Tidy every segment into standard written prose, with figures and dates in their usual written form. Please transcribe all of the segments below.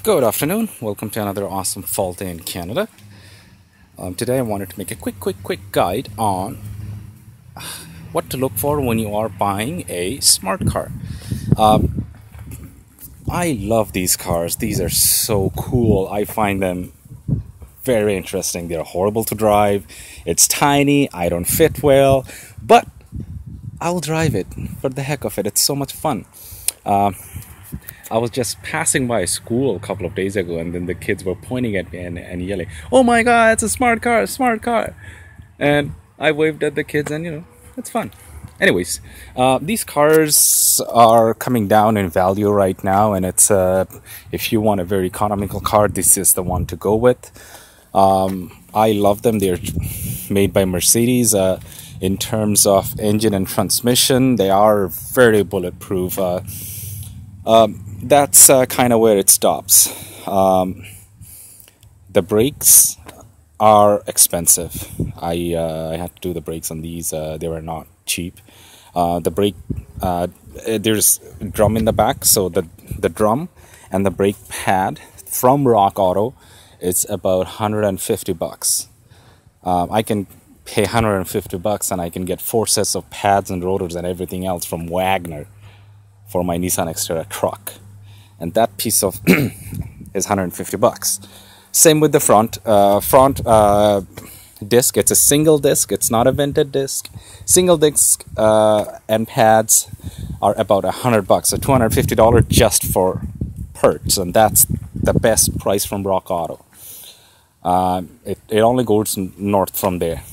Good afternoon. Welcome to another awesome fall day in Canada. Today I wanted to make a quick guide on what to look for when you are buying a smart car. I love these cars. These are so cool. I find them very interesting. They're horrible to drive. It's tiny. I don't fit well, but I'll drive it for the heck of it. It's so much fun. I was just passing by school a couple of days ago, and then the kids were pointing at me and yelling, "Oh my God, it's a smart car, a smart car!" And I waved at the kids, and it's fun. Anyways, these cars are coming down in value right now, and it's if you want a very economical car, this is the one to go with. I love them. They're made by Mercedes. In terms of engine and transmission, they are very bulletproof. That's kind of where it stops. The brakes are expensive. I had to do the brakes on these. They were not cheap. The brake, there's a drum in the back, so the drum and the brake pad from Rock Auto is about $150. I can pay $150 and I can get 4 sets of pads and rotors and everything else from Wagner for my Nissan Xterra truck, and that piece of is $150. Same with the front disc. It's a single disc. It's not a vented disc. Single disc and pads are about $100, so $250 just for parts, and that's the best price from Rock Auto. It only goes north from there.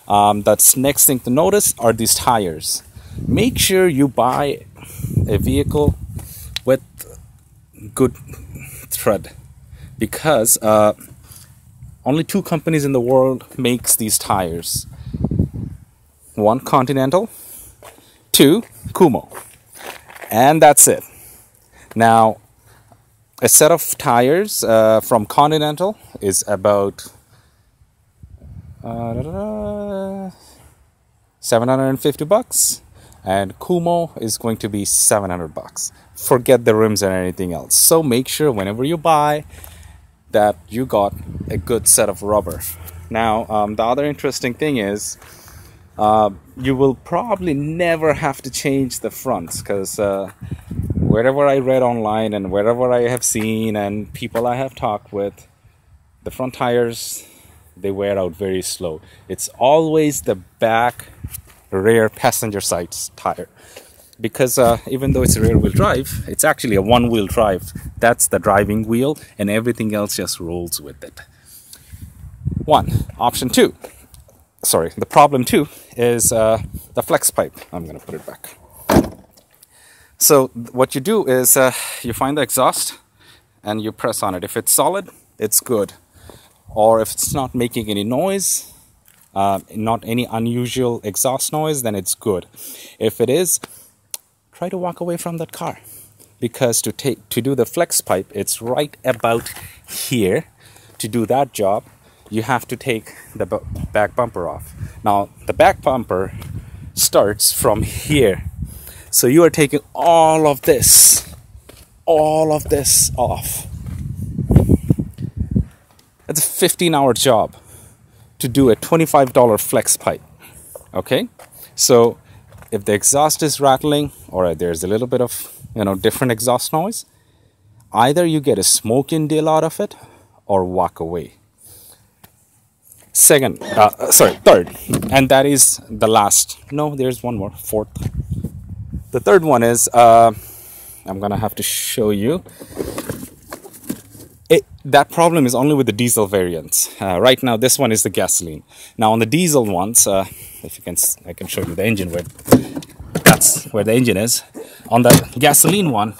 That's next thing to notice are these tires. Make sure you buy a vehicle with good tread, because only 2 companies in the world makes these tires. 1, Continental, 2, Kumho, and that's it. Now, a set of tires from Continental is about $750, and Kumho is going to be $700. Forget the rims and anything else. So make sure whenever you buy that you got a good set of rubber. Now, the other interesting thing is you will probably never have to change the fronts, because wherever I read online and wherever I have seen and people I have talked with, the front tires, they wear out very slow. It's always the back rear passenger side tire, because even though it's a rear wheel drive, it's actually a one wheel drive. That's the driving wheel, and everything else just rolls with it. The problem 2 is the flex pipe. I'm gonna put it back. So what you do is you find the exhaust and you press on it. If it's solid, it's good. Or if it's not making any noise, not any unusual exhaust noise, then it's good. If it is, try to walk away from that car, because to do the flex pipe, it's right about here. To do that job, you have to take the back bumper off. Now, the back bumper starts from here, so you are taking all of this off. It's a 15-hour job to do a $25 flex pipe. Okay, so if the exhaust is rattling or there's a little bit of different exhaust noise, either you get a smoke-in deal out of it or walk away. Third, and that is the last. No, there's one more. Fourth. The third one is I'm gonna have to show you. That problem is only with the diesel variants. Right now, this one is the gasoline. Now, on the diesel ones, if you can, I can show you the engine where. That's where the engine is. On the gasoline one,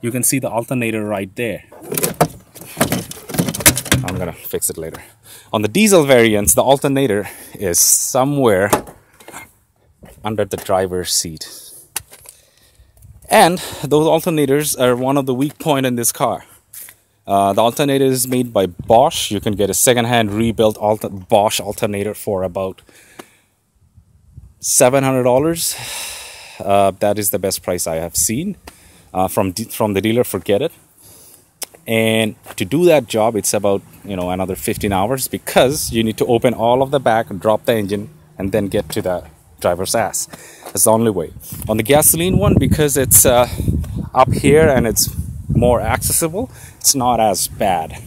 you can see the alternator right there. I'm gonna fix it later. On the diesel variants, the alternator is somewhere under the driver's seat. And those alternators are one of the weak points in this car. The alternator is made by Bosch. You can get a second-hand rebuilt Bosch alternator for about $700. That is the best price I have seen from the dealer. Forget it. And to do that job, it's about, you know, another 15 hours, because you need to open all of the back, drop the engine, and then get to the driver's ass. That's the only way. On the gasoline one, because it's up here and it's more accessible, it's not as bad.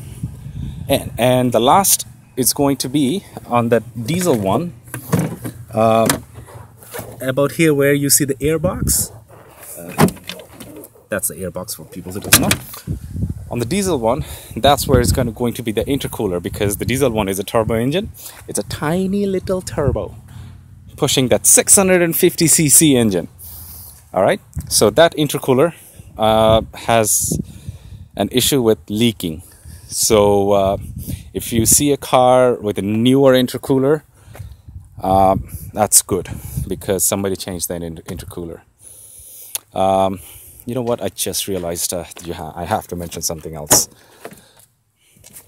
And the last is going to be on the diesel one, about here where you see the airbox. That's the airbox for people who don't know. On the diesel one, that's where it's going to be the intercooler, because the diesel one is a turbo engine. It's a tiny little turbo pushing that 650cc engine. All right, so that intercooler has an issue with leaking. So if you see a car with a newer intercooler, that's good, because somebody changed that intercooler. You know what? I just realized I have to mention something else.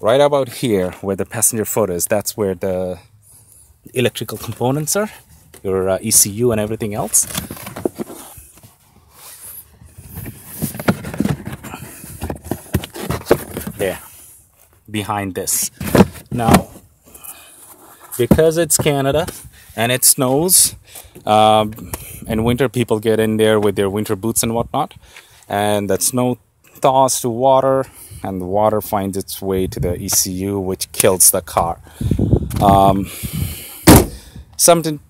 Right about here, where the passenger photo is, that's where the electrical components are, your ECU and everything else. There, behind this. Now, because it's Canada and it snows, in winter people get in there with their winter boots and whatnot, and that snow thaws to water, and the water finds its way to the ECU, which kills the car. Something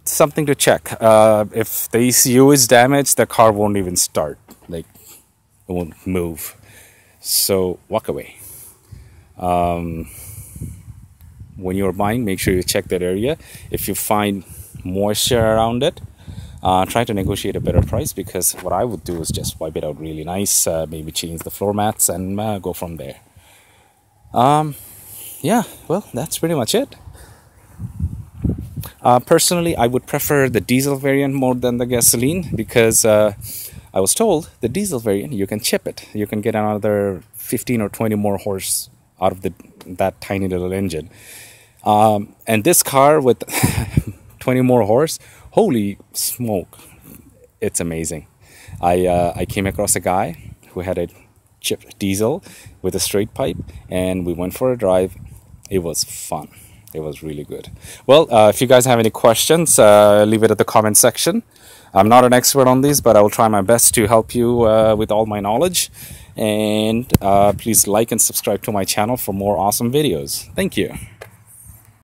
to check. If the ECU is damaged, the car won't even start. Like, it won't move. So walk away. When you're buying, make sure you check that area. If you find moisture around it, try to negotiate a better price, because what I would do is just wipe it out really nice, maybe change the floor mats, and go from there. Yeah, well, that's pretty much it. Personally, I would prefer the diesel variant more than the gasoline, because I was told the diesel variant, you can chip it. You can get another 15 or 20 more horse out of that tiny little engine. And this car with 20 more horse, holy smoke, it's amazing. I came across a guy who had a chipped diesel with a straight pipe, and we went for a drive. It was fun. It was really good. Well, if you guys have any questions, leave it at the comment section. I'm not an expert on these, but I will try my best to help you with all my knowledge. And please like and subscribe to my channel for more awesome videos. Thank you.